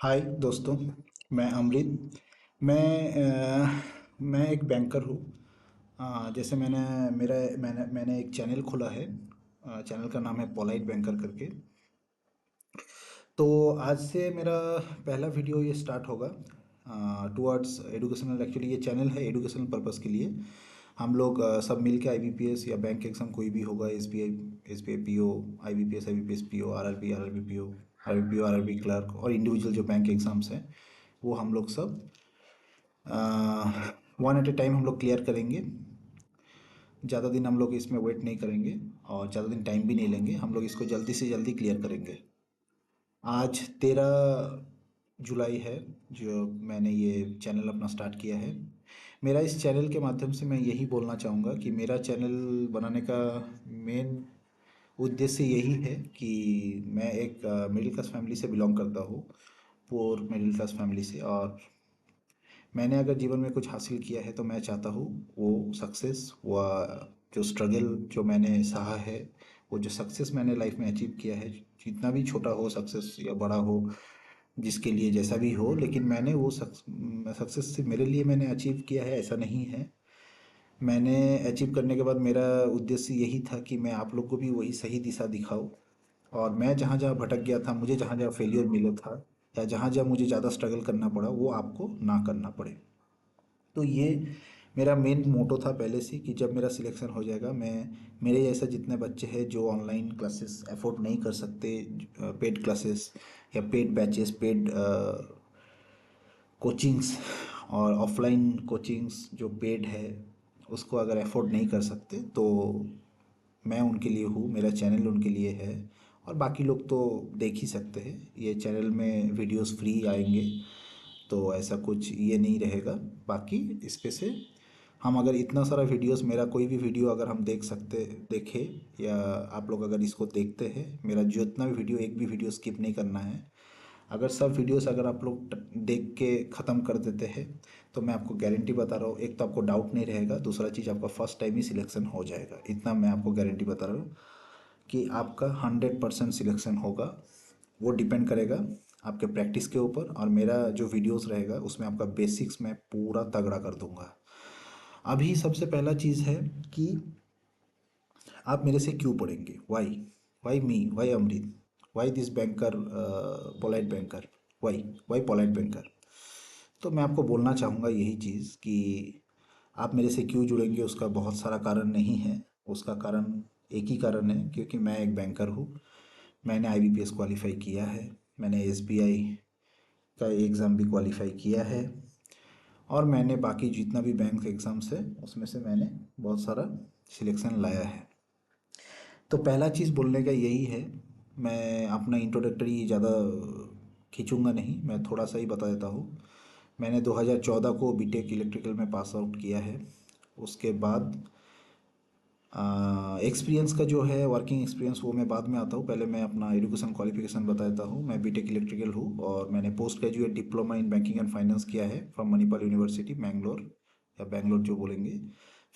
हाय दोस्तों। मैं अमृत। मैं एक बैंकर हूँ। जैसे मैंने एक चैनल खोला है। चैनल का नाम है पोलाइट बैंकर करके। तो आज से मेरा पहला वीडियो ये स्टार्ट होगा टुवर्ड्स एडुकेशनल। एक्चुअली ये चैनल है एडुकेशनल पर्पस के लिए। हम लोग सब मिल के आईबीपीएस या बैंक एग्ज़ाम कोई भी होगा, SBI PO, IBPS PO, RRB PO, RRB clerk और इंडिविजुअल जो बैंक एग्ज़ाम्स हैं वो हम लोग सब वन एट ए टाइम हम लोग क्लियर करेंगे। ज़्यादा दिन हम लोग इसमें वेट नहीं करेंगे और ज़्यादा दिन टाइम भी नहीं लेंगे। हम लोग इसको जल्दी से जल्दी क्लियर करेंगे। आज 13 जुलाई है जो मैंने ये चैनल अपना स्टार्ट किया है। मेरा इस चैनल के माध्यम से मैं यही बोलना चाहूँगा कि मेरा चैनल बनाने का मेन उद्देश्य यही है कि मैं एक मिडिल क्लास फैमिली से बिलोंग करता हूँ, पुअर मिडिल क्लास फैमिली से। और मैंने अगर जीवन में कुछ हासिल किया है तो मैं चाहता हूँ वो सक्सेस, वो जो स्ट्रगल जो मैंने सहा है, वो जो सक्सेस मैंने लाइफ में अचीव किया है, जितना भी छोटा हो सक्सेस या बड़ा हो, जिसके लिए जैसा भी हो, लेकिन मैंने वो सक्सेस से मेरे लिए मैंने अचीव किया है ऐसा नहीं है। मैंने अचीव करने के बाद मेरा उद्देश्य यही था कि मैं आप लोग को भी वही सही दिशा दिखाऊं। और मैं जहाँ जहाँ भटक गया था, मुझे जहाँ जहाँ फेलियर मिला था या जहाँ जहाँ मुझे ज़्यादा स्ट्रगल करना पड़ा, वो आपको ना करना पड़े। तो ये मेरा मेन मोटो था पहले से कि जब मेरा सिलेक्शन हो जाएगा, मैं मेरे जैसा जितने बच्चे हैं जो ऑनलाइन क्लासेस अफोर्ड नहीं कर सकते, पेड क्लासेस या पेड बैचेस, पेड कोचिंग्स और ऑफलाइन कोचिंग्स जो पेड है, उसको अगर अफोर्ड नहीं कर सकते तो मैं उनके लिए हूँ, मेरा चैनल उनके लिए है। और बाकी लोग तो देख ही सकते हैं, ये चैनल में वीडियोस फ्री आएंगे, तो ऐसा कुछ ये नहीं रहेगा। बाकी इस पे से हम अगर इतना सारा वीडियोस, मेरा कोई भी वीडियो अगर हम देखें या आप लोग अगर इसको देखते हैं, मेरा जितना भी वीडियो, एक भी वीडियो स्किप नहीं करना है। अगर सब वीडियोस अगर आप लोग देख के ख़त्म कर देते हैं तो मैं आपको गारंटी बता रहा हूँ, एक तो आपको डाउट नहीं रहेगा, दूसरा चीज़ आपका फर्स्ट टाइम ही सिलेक्शन हो जाएगा। इतना मैं आपको गारंटी बता रहा हूँ कि आपका 100% सिलेक्शन होगा। वो डिपेंड करेगा आपके प्रैक्टिस के ऊपर, और मेरा जो वीडियोस रहेगा उसमें आपका बेसिक्स मैं पूरा तगड़ा कर दूंगा। अभी सबसे पहला चीज़ है कि आप मेरे से क्यों पढ़ेंगे, why, why me, why Amrit, why this banker, polite banker, why polite banker. तो मैं आपको बोलना चाहूँगा यही चीज़ कि आप मेरे से क्यों जुड़ेंगे, उसका बहुत सारा कारण नहीं है। उसका कारण एक ही कारण है, क्योंकि मैं एक बैंकर हूँ। मैंने आईबीपीएस क्वालिफाई किया है, मैंने एसबीआई का एग्ज़ाम भी क्वालिफाई किया है, और मैंने बाकी जितना भी बैंक एग्ज़ाम्स है उसमें से मैंने बहुत सारा सिलेक्शन लाया है। तो पहला चीज़ बोलने का यही है। मैं अपना इंट्रोडक्टरी ज़्यादा खींचूंगा नहीं, मैं थोड़ा सा ही बता देता हूँ। मैंने 2014 को बीटेक इलेक्ट्रिकल में पास आउट किया है। उसके बाद एक्सपीरियंस का जो है, वर्किंग एक्सपीरियंस, वो मैं बाद में आता हूँ। पहले मैं अपना एजुकेशन क्वालिफिकेशन बता देता हूँ। मैं बीटेक इलेक्ट्रिकल हूँ और मैंने post graduate diploma in banking and finance किया है फ्रॉम मणिपाल यूनिवर्सिटी बैंगलोर, या बैंगलोर जो बोलेंगे।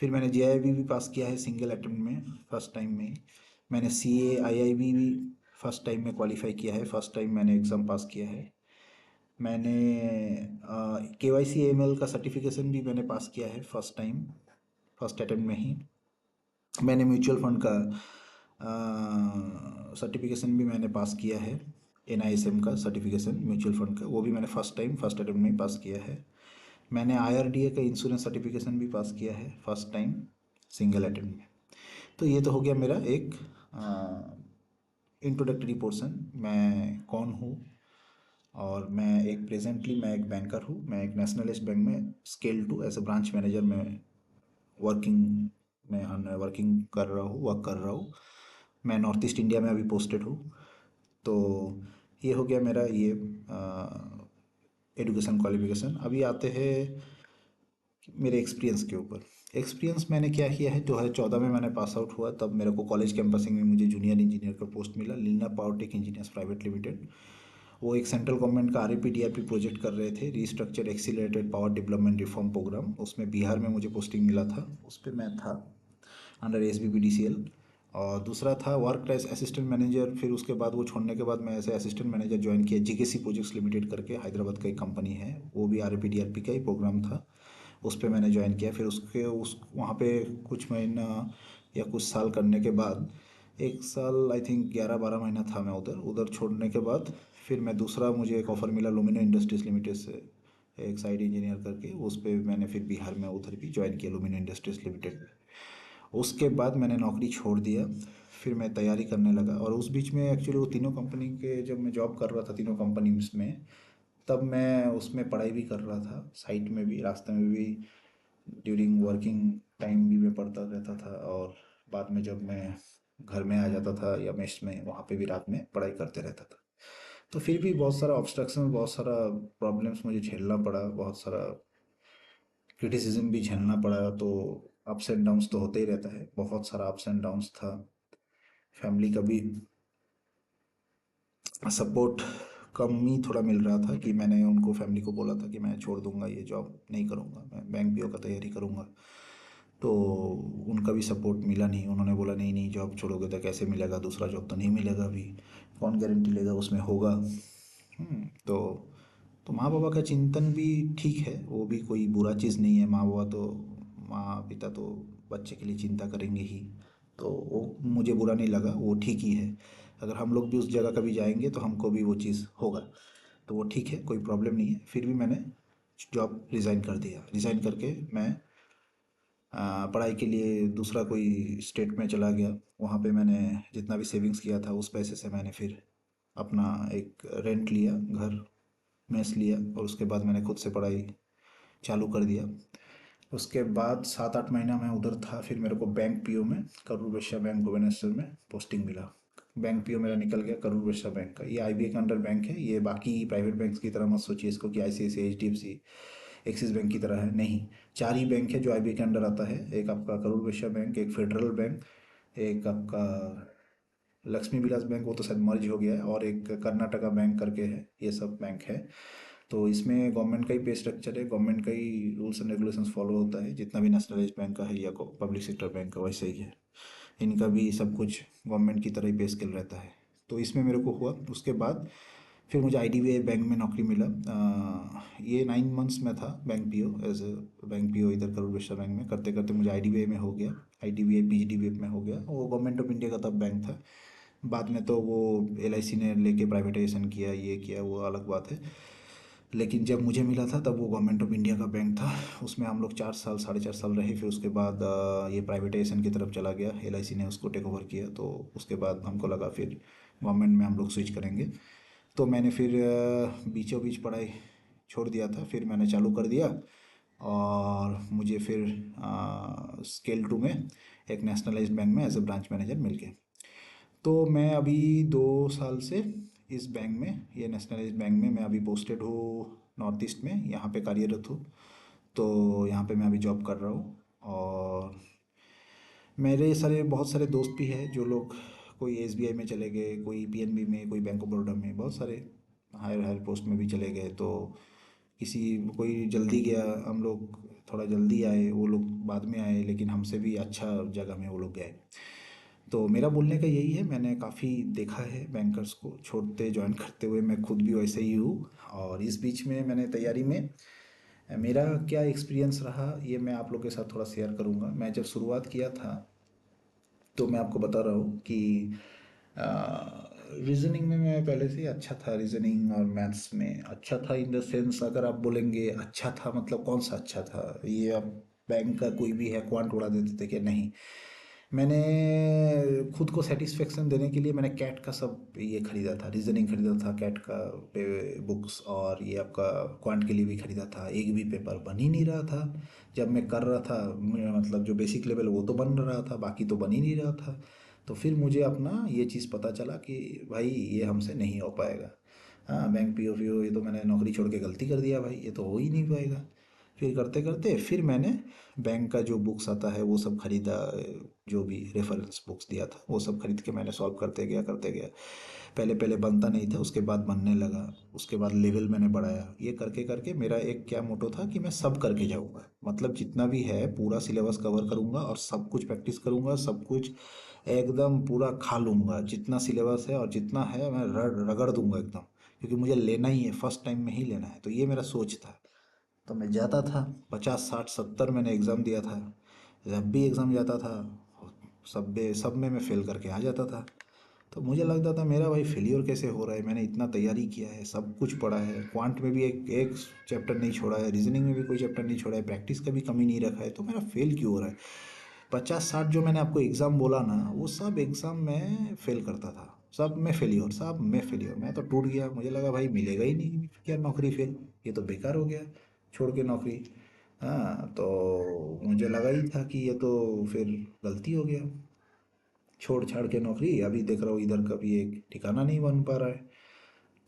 फिर मैंने जेआईबी भी पास किया है सिंगल अटेम्प्ट में, फर्स्ट टाइम में। मैंने सीए आईआईबी भी फर्स्ट टाइम में क्वालिफाई किया है, फर्स्ट टाइम मैंने एग्ज़ाम पास किया है। मैंने केवाईसी एएमएल का सर्टिफिकेशन भी मैंने पास किया है फर्स्ट टाइम, फर्स्ट अटेम्प्ट में ही। मैंने म्यूचुअल फंड का सर्टिफिकेशन भी मैंने पास किया है, एनआईएसएम का सर्टिफिकेशन म्यूचुअल फंड का, वो भी मैंने फर्स्ट टाइम फर्स्ट अटेम्प्ट में ही पास किया है। मैंने आईआरडीए का इंश्योरेंस सर्टिफिकेशन भी पास किया है फर्स्ट टाइम सिंगल अटेम्प्ट में। तो ये तो हो गया मेरा एक इंट्रोडक्टरी पोर्शन, मैं कौन हूँ। और मैं एक बैंकर हूँ। मैं एक नेशनलिस्ट बैंक में scale two as a branch manager में वर्किंग वर्किंग कर रहा हूँ, वर्क कर रहा हूँ। मैं नॉर्थ ईस्ट इंडिया में अभी पोस्टेड हूँ। तो ये हो गया मेरा ये एजुकेशन क्वालिफिकेशन। अभी आते हैं मेरे एक्सपीरियंस के ऊपर। एक्सपीरियंस मैंने क्या किया है, 2014 में मैंने पास आउट हुआ, तब मेरे को कॉलेज कैंपसिंग में मुझे जूनियर इंजीनियर का पोस्ट मिला, Leena power tech engineers private limited. वो एक सेंट्रल गवर्नमेंट का आरईपी डीआरपी प्रोजेक्ट कर रहे थे, restructure accelerated power development reform programme. उसमें बिहार में मुझे पोस्टिंग मिला था, उस पर मैं था under S B P D C L. और दूसरा था वर्क एज असिस्टेंट मैनेजर। फिर उसके बाद वो छोड़ने के बाद मैं ऐसे असिस्टेंट मैनेजर ज्वाइन किया जीकेसी प्रोजेक्ट्स लिमिटेड करके, हैदराबाद का एक कंपनी है, वो भी आरपीडीआरपी का ही प्रोग्राम था। उस पर मैंने ज्वाइन किया। फिर उसके उस वहाँ पे कुछ महीना या कुछ साल करने के बाद, एक साल आई थिंक 11-12 महीना था मैं उधर। उधर छोड़ने के बाद फिर मैं दूसरा, मुझे एक ऑफ़र मिला लुमिनो इंडस्ट्रीज़ लिमिटेड से, एक साइड इंजीनियर करके। उस पर मैंने फिर बिहार में उधर भी ज्वाइन किया लुमिनो इंडस्ट्रीज़ लिमिटेड में। उसके बाद मैंने नौकरी छोड़ दिया। फिर मैं तैयारी करने लगा, और उस बीच में एक्चुअली वो तीनों कंपनी के, जब मैं जॉब कर रहा था तीनों कंपनीज में, तब मैं उसमें पढ़ाई भी कर रहा था, साइट में भी, रास्ते में भी, ड्यूरिंग वर्किंग टाइम भी मैं पढ़ता रहता था। और बाद में जब मैं घर में आ जाता था या मेस में, वहाँ पे भी रात में पढ़ाई करते रहता था। तो फिर भी बहुत सारा ऑब्स्ट्रक्शन, बहुत सारा प्रॉब्लम्स मुझे झेलना पड़ा, बहुत सारा क्रिटिसिज्म भी झेलना पड़ा। तो अप्स एंड डाउन्स तो होते ही रहता है, बहुत सारा अप्स एंड डाउन्स था। फैमिली का भी सपोर्ट कम ही थोड़ा मिल रहा था, कि मैंने उनको, फैमिली को बोला था कि मैं छोड़ दूंगा, ये जॉब नहीं करूंगा, मैं बैंक पीओ का तैयारी करूंगा। तो उनका भी सपोर्ट मिला नहीं। उन्होंने बोला नहीं नहीं, जॉब छोड़ोगे तो कैसे मिलेगा, दूसरा जॉब तो नहीं मिलेगा अभी, कौन गारंटी लेगा उसमें होगा। तो माँ बाबा का चिंतन भी ठीक है, वो भी कोई बुरा चीज़ नहीं है। माँ बाबा तो, माँ पिता तो बच्चे के लिए चिंता करेंगे ही। तो वो मुझे बुरा नहीं लगा, वो ठीक ही है। अगर हम लोग भी उस जगह कभी जाएंगे तो हमको भी वो चीज़ होगा, तो वो ठीक है, कोई प्रॉब्लम नहीं है। फिर भी मैंने जॉब रिज़ाइन कर दिया। रिज़ाइन करके मैं पढ़ाई के लिए दूसरा कोई स्टेट में चला गया। वहाँ पे मैंने जितना भी सेविंग्स किया था उस पैसे से मैंने फिर अपना एक रेंट लिया, घर, मेस लिया, और उसके बाद मैंने खुद से पढ़ाई चालू कर दिया। उसके बाद 7-8 महीना मैं उधर था। फिर मेरे को बैंक पीओ में, करूर वैश्य बैंक भुवनेश्वर में पोस्टिंग मिला। बैंक पीओ मेरा निकल गया करूर वैश्य बैंक का। ये आईबीए का अंडर बैंक है। ये बाकी प्राइवेट बैंक्स की तरह मत सोचिए इसको कि आईसीआईसीआई, एचडीएफसी, एक्सिस बैंक की तरह है, नहीं। चार ही बैंक है जो आईबीए के अंडर आता है। एक आपका करूर वैश्य बैंक, एक फेडरल बैंक, एक आपका लक्ष्मी विलास बैंक, वो तो शायद मर्ज हो गया है, और एक कर्नाटका बैंक करके है। ये सब बैंक है। तो इसमें गवर्नमेंट का ही पे स्ट्रक्चर है, गवर्नमेंट का ही रूल्स एंड रेगुलेशंस फॉलो होता है, जितना भी नेशनलाइज बैंक का है या पब्लिक सेक्टर बैंक का वैसे ही है। इनका भी सब कुछ गवर्नमेंट की तरह ही पे स्केल रहता है। तो इसमें मेरे को हुआ। उसके बाद फिर मुझे आईडीबीआई बैंक में नौकरी मिला। ये 9 मंथ्स में था bank PO, as a bank PO इधर करूर वैश्य बैंक में। करते करते मुझे आईडीबीआई में हो गया, आईडीबीआई पीजीडीबीएफ में हो गया। वो गवर्नमेंट ऑफ इंडिया का तब बैंक था। बाद में तो वो एलआईसी ने लेके प्राइवेटाइजेशन किया, ये किया, वो अलग बात है। लेकिन जब मुझे मिला था तब वो गवर्नमेंट ऑफ इंडिया का बैंक था। उसमें हम लोग 4 साल, 4.5 साल रहे। फिर उसके बाद ये प्राइवेटाइजेशन की तरफ चला गया, एलआईसी ने उसको टेक ओवर किया। तो उसके बाद हमको लगा फिर गवर्नमेंट में हम लोग स्विच करेंगे। तो मैंने फिर बीचों बीच पढ़ाई छोड़ दिया था, फिर मैंने चालू कर दिया। और मुझे फिर स्केल 2 में एक नेशनलाइज्ड बैंक में एज ए ब्रांच मैनेजर मिल गया। तो मैं अभी 2 साल से इस बैंक में, ये नेशनलाइज्ड बैंक में मैं अभी पोस्टेड हूँ, नॉर्थ ईस्ट में, यहाँ पे कार्यरत हूँ। तो यहाँ पे मैं अभी जॉब कर रहा हूँ। और मेरे सारे, बहुत सारे दोस्त भी हैं जो लोग, कोई एसबीआई में चले गए, कोई पीएनबी में, कोई बैंक ऑफ बड़ौदा में, बहुत सारे हायर हायर पोस्ट में भी चले गए। तो किसी, कोई जल्दी गया, हम लोग थोड़ा जल्दी आए, वो लोग बाद में आए, लेकिन हमसे भी अच्छा जगह में वो लोग गए। तो मेरा बोलने का यही है, मैंने काफ़ी देखा है बैंकर्स को छोड़ते ज्वाइन करते हुए, मैं खुद भी वैसे ही हूँ। और इस बीच में मैंने तैयारी में मेरा क्या एक्सपीरियंस रहा, ये मैं आप लोग के साथ थोड़ा शेयर करूँगा। मैं जब शुरुआत किया था, तो मैं आपको बता रहा हूँ कि रीजनिंग में मैं पहले से ही अच्छा था। रीजनिंग और मैथ्स में अच्छा था, इन द सेंस, अगर आप बोलेंगे अच्छा था मतलब कौन सा अच्छा था, ये आप बैंक का कोई भी है क्वांट उड़ा देते थे कि नहीं। मैंने खुद को सेटिस्फेक्शन देने के लिए मैंने कैट का सब ये खरीदा था, रीजनिंग खरीदा था, कैट का बुक्स, और ये आपका क्वांट के लिए भी खरीदा था। एक भी पेपर बन ही नहीं रहा था जब मैं कर रहा था। मतलब जो बेसिक लेवल वो तो बन रहा था, बाकी तो बन ही नहीं रहा था। तो फिर मुझे अपना ये चीज़ पता चला कि भाई ये हमसे नहीं हो पाएगा। हाँ, बैंक पीओ पीओ, ये तो मैंने नौकरी छोड़ के गलती कर दिया भाई, ये तो हो ही नहीं पाएगा। फिर करते करते फिर मैंने बैंक का जो बुक्स आता है वो सब खरीदा, जो भी रेफरेंस बुक्स दिया था वो सब खरीद के मैंने सॉल्व करते गया, करते गया। पहले पहले बनता नहीं था, उसके बाद बनने लगा। उसके बाद लेवल मैंने बढ़ाया। ये करके करके मेरा एक क्या मोटो था कि मैं सब करके जाऊँगा, मतलब जितना भी है पूरा सिलेबस कवर करूँगा और सब कुछ प्रैक्टिस करूँगा, सब कुछ एकदम पूरा खा लूँगा, जितना सिलेबस है और जितना है मैं रगड़ दूंगा एकदम, क्योंकि मुझे लेना ही है, फर्स्ट टाइम में ही लेना है। तो ये मेरा सोच था। तो मैं जाता था, 50 60 70 मैंने एग्ज़ाम दिया था। जब भी एग्ज़ाम जाता था, सब में मैं फेल करके आ जाता था। तो मुझे लगता था मेरा भाई फेलियर कैसे हो रहा है, मैंने इतना तैयारी किया है, सब कुछ पढ़ा है, क्वांट में भी एक एक चैप्टर नहीं छोड़ा है, रीजनिंग में भी कोई चैप्टर नहीं छोड़ा है, प्रैक्टिस का भी कमी नहीं रखा है, तो मेरा फेल क्यों हो रहा है। 50 60 जो मैंने आपको एग्ज़ाम बोला ना, वो सब एग्ज़ाम में फेल करता था, सब में फेलियर, सब में फेलियर। मैं तो टूट गया, मुझे लगा भाई मिलेगा ही नहीं क्या नौकरी, फिर ये तो बेकार हो गया, छोड़ के नौकरी। हाँ, तो मुझे लगा ही था कि ये तो फिर गलती हो गया, छोड़ छाड़ के नौकरी, अभी देख रहा हूँ इधर का भी एक ठिकाना नहीं बन पा रहा है।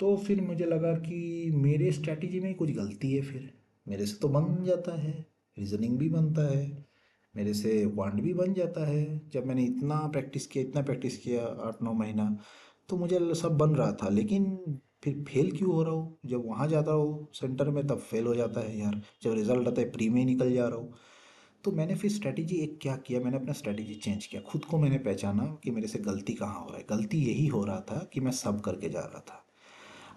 तो फिर मुझे लगा कि मेरे स्ट्रैटेजी में ही कुछ गलती है, फिर मेरे से तो बन जाता है, रीजनिंग भी बनता है, मेरे से क्वांट भी बन जाता है, जब मैंने इतना प्रैक्टिस किया 8 9 महीना, तो मुझे सब बन रहा था। लेकिन फिर फेल क्यों हो रहा हूँ, जब वहाँ जाता हूँ सेंटर में तब फेल हो जाता है यार, जब रिजल्ट आता है प्री में ही निकल जा रहा हूँ। तो मैंने फिर स्ट्रैटेजी एक क्या किया, मैंने अपना स्ट्रैटेजी चेंज किया, खुद को मैंने पहचाना कि मेरे से गलती कहाँ हो रहा है। गलती यही हो रहा था कि मैं सब करके जा रहा था।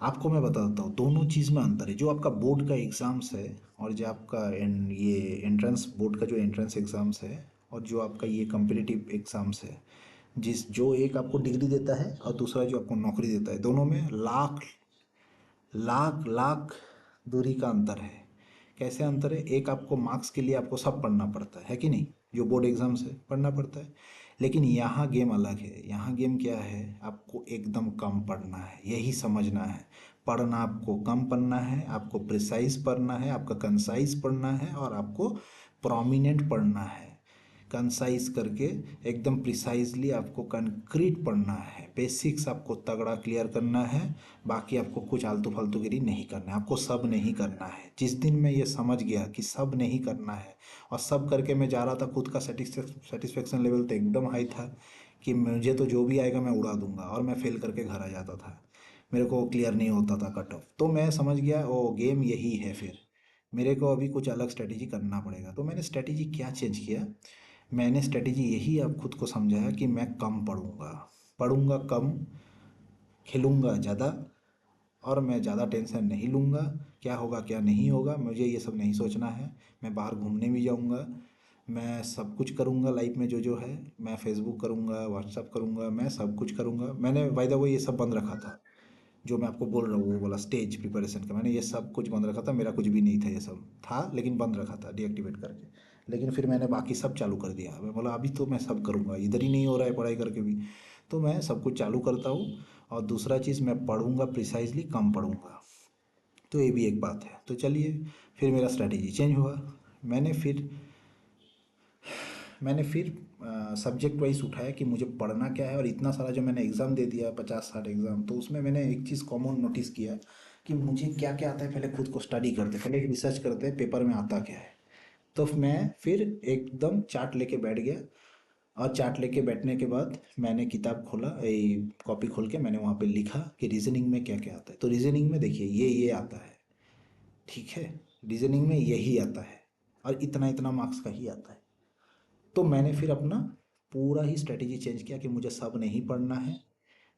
आपको मैं बता देता हूँ, दोनों चीज़ में अंतर है। जो आपका बोर्ड का एग्ज़ाम्स है, और जो आपका ये एंट्रेंस बोर्ड का जो एंट्रेंस एग्ज़ाम्स है, और जो आपका ये कम्पिटिटिव एग्ज़ाम्स है, जिस जो एक आपको डिग्री देता है और दूसरा जो आपको नौकरी देता है, दोनों में लाख लाख लाख दूरी का अंतर है। कैसे अंतर है, एक आपको मार्क्स के लिए आपको सब पढ़ना पड़ता है कि नहीं, जो बोर्ड एग्जाम से पढ़ना पड़ता है। लेकिन यहाँ गेम अलग है, यहाँ गेम क्या है, आपको एकदम कम पढ़ना है, यही समझना है। पढ़ना आपको कम पढ़ना है, आपको प्रिसाइज पढ़ना है, आपका कंसाइज पढ़ना है, और आपको प्रोमिनेंट पढ़ना है। कंसाइज करके एकदम प्रिसाइजली आपको कंक्रीट पढ़ना है, बेसिक्स आपको तगड़ा क्लियर करना है। बाकी आपको कुछ आलतू फालतूगिरी नहीं करना है, आपको सब नहीं करना है। जिस दिन मैं ये समझ गया कि सब नहीं करना है, और सब करके मैं जा रहा था, खुद का सेटिस्फेक्शन लेवल तो एकदम हाई था कि मुझे तो जो भी आएगा मैं उड़ा दूंगा, और मैं फेल करके घर आ जाता था, मेरे को क्लियर नहीं होता था कट ऑफ। तो मैं समझ गया ओ गेम यही है, फिर मेरे को अभी कुछ अलग स्ट्रेटेजी करना पड़ेगा। तो मैंने स्ट्रेटेजी क्या चेंज किया, मैंने स्ट्रेटेजी यही अब खुद को समझाया कि मैं कम पढ़ूंगा, पढ़ूंगा कम, खेलूंगा ज़्यादा, और मैं ज़्यादा टेंशन नहीं लूँगा। क्या होगा क्या नहीं होगा मुझे ये सब नहीं सोचना है। मैं बाहर घूमने भी जाऊँगा, मैं सब कुछ करूँगा लाइफ में, जो जो है मैं फेसबुक करूँगा, व्हाट्सअप करूँगा, मैं सब कुछ करूँगा। मैंने बाय द वे ये सब बंद रखा था, जो मैं आपको बोल रहा हूँ वो वाला स्टेज प्रिपरेशन का, मैंने ये सब कुछ बंद रखा था। मेरा कुछ भी नहीं था, ये सब था लेकिन बंद रखा था डीएक्टिवेट करके। लेकिन फिर मैंने बाकी सब चालू कर दिया, मैं बोला अभी तो मैं सब करूँगा, इधर ही नहीं हो रहा है पढ़ाई करके भी, तो मैं सब कुछ चालू करता हूँ। और दूसरा चीज़, मैं पढ़ूंगा प्रिसाइजली, कम पढ़ूंगा। तो ये भी एक बात है। तो चलिए, फिर मेरा स्ट्रैटेजी चेंज हुआ। मैंने फिर मैंने फिर सब्जेक्ट वाइज उठाया कि मुझे पढ़ना क्या है। और इतना सारा जो मैंने एग्ज़ाम दे दिया, 50 60 एग्ज़ाम, तो उसमें मैंने एक चीज़ कॉमन नोटिस किया कि मुझे क्या क्या आता है, पहले खुद को स्टडी करते, पहले एक रिसर्च करते पेपर में आता क्या है। तो मैं फिर एकदम चार्ट लेके बैठ गया, और चार्ट लेके बैठने के बाद मैंने किताब खोला, कॉपी खोल के मैंने वहाँ पे लिखा कि रीजनिंग में क्या क्या आता है। तो रीजनिंग में देखिए ये आता है, ठीक है, रीजनिंग में यही आता है, और इतना इतना मार्क्स का ही आता है। तो मैंने फिर अपना पूरा ही स्ट्रेटेजी चेंज किया कि मुझे सब नहीं पढ़ना है,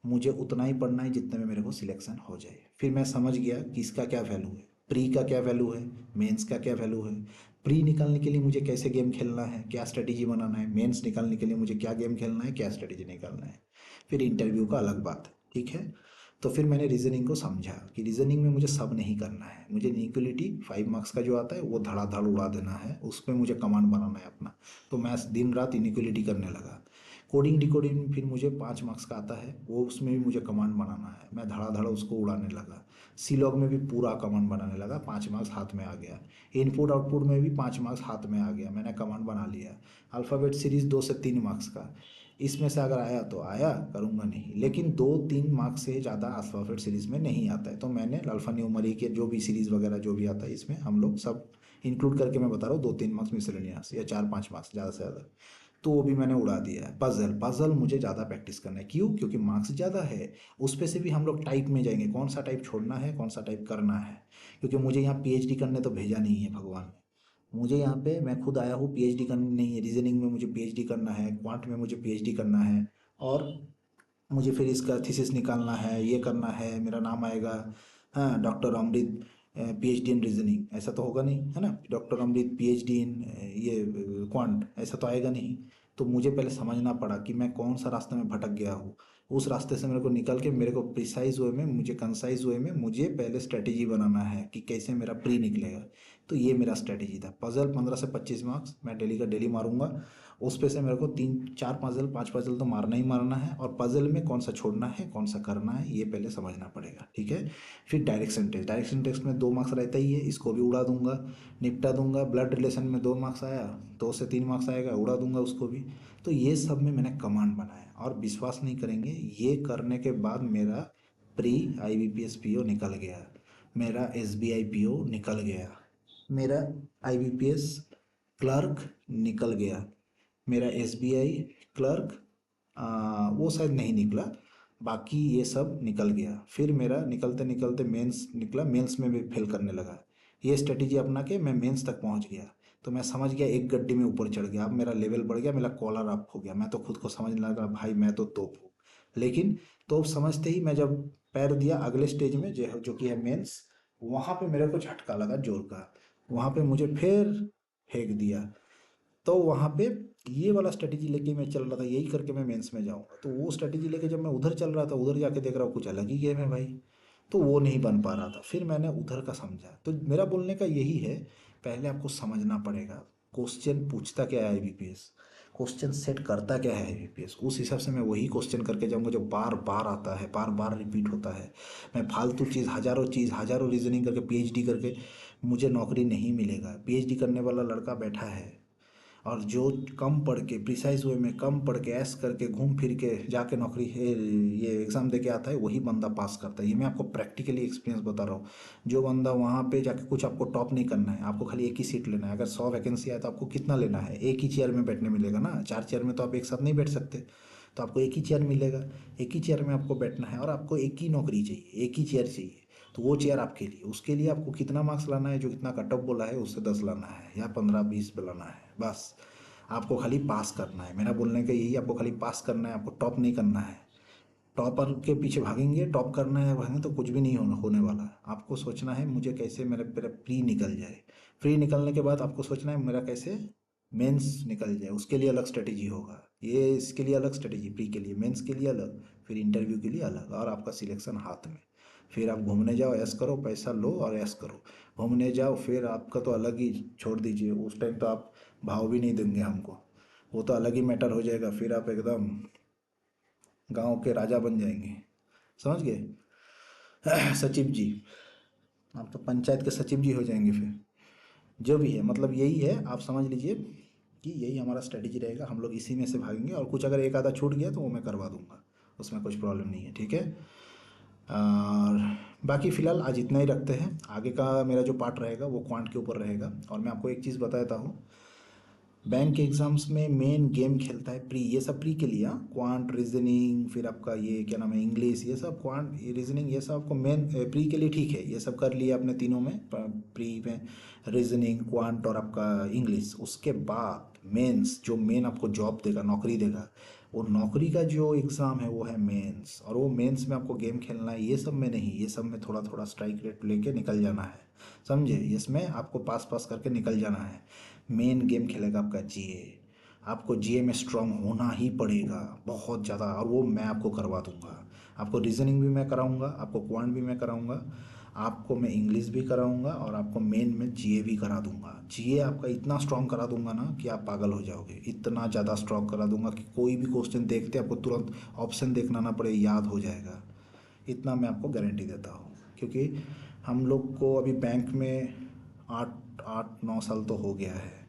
मुझे उतना ही पढ़ना है जितने में मेरे को सिलेक्शन हो जाए। फिर मैं समझ गया कि इसका क्या वैल्यू है, प्री का क्या वैल्यू है, मेंस का क्या वैल्यू है। प्री निकालने के लिए मुझे कैसे गेम खेलना है, क्या स्ट्रेटेजी बनाना है, मेंस निकालने के लिए मुझे क्या गेम खेलना है, क्या स्ट्रेटेजी निकालना है। फिर इंटरव्यू का अलग बात है, ठीक है। तो फिर मैंने रीजनिंग को समझा कि रीजनिंग में मुझे सब नहीं करना है, मुझे इक्वलिटी 5 मार्क्स का जो आता है वो धड़ाधड़ उड़ा देना है, उसमें मुझे कमांड बनाना है अपना। तो मैं दिन रात इनिक्वलिटी करने लगा। कोडिंग डिकोडिंग में फिर मुझे 5 मार्क्स का आता है, वो उसमें भी मुझे कमांड बनाना है, मैं धड़ाधड़ उसको उड़ाने लगा। सी लॉग में भी पूरा कमांड बनाने लगा, 5 मार्क्स हाथ में आ गया। इनपुट आउटपुट में भी 5 मार्क्स हाथ में आ गया, मैंने कमांड बना लिया। अल्फ़ाबेट सीरीज 2 से 3 मार्क्स का, इसमें से अगर आया तो आया, करूँगा नहीं। लेकिन 2 3 मार्क्स से ज़्यादा अल्फ़ाबेट सीरीज़ में नहीं आता है, तो मैंने अल्फ़ा न्यूमरी के जो भी सीरीज़ वगैरह जो भी आता है, इसमें हम लोग सब इंक्लूड करके मैं बता रहा हूँ, 2 3 मार्क्स मिसलेनियस, या 4 5 मार्क्स ज़्यादा से ज़्यादा। तो वो भी मैंने उड़ा दिया है। पजल पजल मुझे ज़्यादा प्रैक्टिस करना है, क्यों, क्योंकि मार्क्स ज़्यादा है। उस पे से भी हम लोग टाइप में जाएंगे, कौन सा टाइप छोड़ना है, कौन सा टाइप करना है, क्योंकि मुझे यहाँ पीएचडी करने तो भेजा नहीं है भगवान ने। मुझे यहाँ पे मैं खुद आया हूँ पीएचडी करने, नहीं है रीजनिंग में मुझे पीएचडी करना है, क्वांट में मुझे पीएचडी करना है, और मुझे फिर इसका थीसिस निकालना है, ये करना है, मेरा नाम आएगा, हाँ, doctor Amrit PhD in reasoning, ऐसा तो होगा नहीं, है ना, डॉक्टर अमृत पीएचडी इन ये क्वांट, ऐसा तो आएगा नहीं। तो मुझे पहले समझना पड़ा कि मैं कौन सा रास्ते में भटक गया हूँ। उस रास्ते से मेरे को निकल के मेरे को प्रिसाइज वे में, मुझे कंसाइज वे में मुझे पहले स्ट्रेटेजी बनाना है कि कैसे मेरा प्री निकलेगा। तो ये मेरा स्ट्रेटेजी था। पजल 15 से 25 मार्क्स मैं डेली का डेली मारूंगा। उस पे से मेरे को 3 4 पजल 5 पजल तो मारना ही मारना है, और पजल में कौन सा छोड़ना है कौन सा करना है ये पहले समझना पड़ेगा, ठीक है। फिर डायरेक्शन टेस्ट में 2 मार्क्स रहता ही है, इसको भी उड़ा दूंगा, निपटा दूंगा। ब्लड रिलेशन में 2 मार्क्स आया, 2 से 3 मार्क्स आएगा, उड़ा दूंगा उसको भी। तो ये सब में मैंने कमांड बनाया, और विश्वास नहीं करेंगे, ये करने के बाद मेरा प्री IBPS PO निकल गया, मेरा SBI PO निकल गया, मेरा IBPS क्लर्क निकल गया, मेरा SBI क्लर्क वो शायद नहीं निकला, बाकी ये सब निकल गया। फिर मेरा निकलते निकलते मेंस निकला, मेंस में भी फेल करने लगा। ये स्ट्रेटेजी अपना के मैं मेंस तक पहुंच गया। तो मैं समझ गया, एक गड्ढे में ऊपर चढ़ गया, अब मेरा लेवल बढ़ गया, मेरा कॉलर अप हो गया, मैं तो खुद को समझने लगा भाई मैं तो तोप हूँ। लेकिन तोप समझते ही मैं जब पैर दिया अगले स्टेज में, जो कि है मेंस, वहाँ पे मेरे को झटका लगा जोर का, वहाँ पे मुझे फिर फेंक दिया। तो वहाँ पे ये वाला स्ट्रेटेजी लेके मैं चल रहा था, यही करके मैं मेंस में जाऊँगा, तो वो स्ट्रेटेजी लेके जब मैं उधर चल रहा था, उधर जाके देख रहा हूँ कुछ अलग ही गेम है भाई। तो वो नहीं बन पा रहा था, फिर मैंने उधर का समझा। तो मेरा बोलने का यही है, पहले आपको समझना पड़ेगा क्वेश्चन पूछता क्या है IBPS, क्वेश्चन सेट करता क्या है IBPS, उस हिसाब से मैं वही क्वेश्चन करके जाऊँगा जो बार बार आता है, बार बार रिपीट होता है। मैं फालतू चीज़ हज़ारों रीजनिंग करके PhD करके मुझे नौकरी नहीं मिलेगा। PhD करने वाला लड़का बैठा है, और जो कम पढ़ के प्रिसाइज वे में कम पढ़ के ऐश करके घूम फिर के जाके नौकरी है ये एग्ज़ाम दे के आता है, वही बंदा पास करता है। ये मैं आपको प्रैक्टिकली एक्सपीरियंस बता रहा हूँ। जो बंदा वहाँ पे जाके कुछ आपको टॉप नहीं करना है, आपको खाली एक ही सीट लेना है। अगर 100 वैकेंसी आए तो आपको कितना लेना है, एक ही चेयर में बैठने मिलेगा ना, 4 चेयर में तो आप एक साथ नहीं बैठ सकते। तो आपको एक ही चेयर मिलेगा, एक ही चेयर में आपको बैठना है, और आपको एक ही नौकरी चाहिए, एक ही चेयर चाहिए। तो वो चेयर आपके लिए, उसके लिए आपको कितना मार्क्स लाना है, जो कितना कट ऑफ बोला है उससे 10 लाना है, या 15 20 लाना है, बस। आपको खाली पास करना है। मेरा बोलने का यही, आपको खाली पास करना है, आपको टॉप नहीं करना है। टॉपर के पीछे भागेंगे, टॉप करना है भागेंगे तो कुछ भी नहीं होने वाला। आपको सोचना है मुझे कैसे मेरा मेरा प्री निकल जाए, प्री निकलने के बाद आपको सोचना है मेरा कैसे मेंस निकल जाए, उसके लिए अलग स्ट्रेटेजी होगा। ये इसके लिए अलग स्ट्रेटेजी, प्री के लिए, मेंस के लिए अलग, फिर इंटरव्यू के लिए अलग, और आपका सिलेक्शन हाथ में। फिर आप घूमने जाओ, ऐश करो, पैसा लो और ऐश करो। घूमने जाओ, फिर आपका तो अलग ही, छोड़ दीजिए, उस टाइम तो आप भाव भी नहीं देंगे हमको, वो तो अलग ही मैटर हो जाएगा। फिर आप एकदम गांव के राजा बन जाएंगे, समझ गए। सचिव जी, आप तो पंचायत के सचिव जी हो जाएंगे फिर। जो भी है, मतलब यही है, आप समझ लीजिए कि यही हमारा स्ट्रेटेजी रहेगा, हम लोग इसी में से भागेंगे, और कुछ अगर एक आधा छूट गया तो वो मैं करवा दूंगा, उसमें कुछ प्रॉब्लम नहीं है, ठीक है। और बाकी फ़िलहाल आज इतना ही रखते हैं। आगे का मेरा जो पार्ट रहेगा वो क्वांट के ऊपर रहेगा। और मैं आपको एक चीज़ बताता हूँ, बैंक के एग्ज़ाम्स में मेन गेम खेलता है प्री, ये सब प्री के लिए, हाँ, क्वांट रीजनिंग, फिर आपका ये क्या नाम है इंग्लिश, ये सब क्वांट रीजनिंग, ये सब आपको मेन प्री के लिए ठीक है, ये सब कर लिया आपने तीनों में, प्री में रीजनिंग, क्वांट और आपका इंग्लिश। उसके बाद मेंस, जो मेन आपको जॉब देगा, नौकरी देगा, वो नौकरी का जो एग्ज़ाम है वो है मेंस। और वो मेंस में आपको गेम खेलना है, ये सब में नहीं, ये सब में थोड़ा थोड़ा स्ट्राइक रेट लेके निकल जाना है, समझे। इसमें आपको पास पास करके निकल जाना है। मेन गेम खेलेगा आपका GA। आपको GA में स्ट्रांग होना ही पड़ेगा बहुत ज़्यादा, और वो मैं आपको करवा दूंगा। आपको रीजनिंग भी मैं कराऊंगा, आपको क्वांट भी मैं कराऊंगा, आपको मैं इंग्लिश भी कराऊंगा, और आपको मेन में GA भी करा दूंगा। GA आपका इतना स्ट्रांग करा दूंगा ना कि आप पागल हो जाओगे, इतना ज़्यादा स्ट्रांग करा दूंगा कि कोई भी क्वेश्चन देखते आपको तुरंत ऑप्शन देखना ना पड़े, याद हो जाएगा। इतना मैं आपको गारंटी देता हूँ, क्योंकि हम लोग को अभी बैंक में 8 8 9 साल तो हो गया है।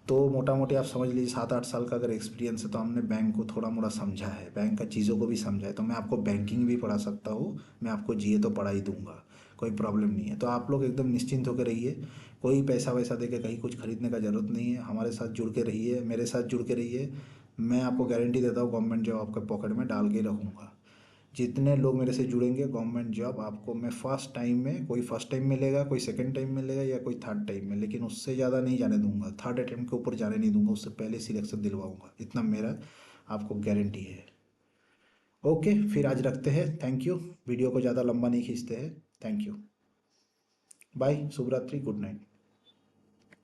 तो मोटा मोटी आप समझ लीजिए 7 8 साल का अगर एक्सपीरियंस है, तो हमने बैंक को थोड़ा मोड़ा समझा है, बैंक का चीज़ों को भी समझा है। तो मैं आपको बैंकिंग भी पढ़ा सकता हूँ, मैं आपको GA तो पढ़ा ही दूंगा, कोई प्रॉब्लम नहीं है। तो आप लोग एकदम निश्चिंत होकर रहिए, कोई पैसा वैसा दे के कहीं कुछ खरीदने का ज़रूरत नहीं है। हमारे साथ जुड़ के रहिए, मेरे साथ जुड़ के रहिए। मैं आपको गारंटी देता हूँ गवर्नमेंट जॉब आपके पॉकेट में डाल के रखूँगा। जितने लोग मेरे से जुड़ेंगे गवर्नमेंट जॉब आपको मैं फर्स्ट टाइम में, कोई फर्स्ट टाइम मिलेगा, कोई सेकंड टाइम मिलेगा या कोई थर्ड टाइम में, लेकिन उससे ज़्यादा नहीं जाने दूंगा, थर्ड अटेम्प्ट के ऊपर जाने नहीं दूंगा, उससे पहले सिलेक्शन दिलवाऊंगा, इतना मेरा आपको गारंटी है। ओके, फिर आज रखते हैं। थैंक यू, वीडियो को ज़्यादा लंबा नहीं खींचते हैं। थैंक यू, बाय, शुभ रात्रि, गुड नाइट।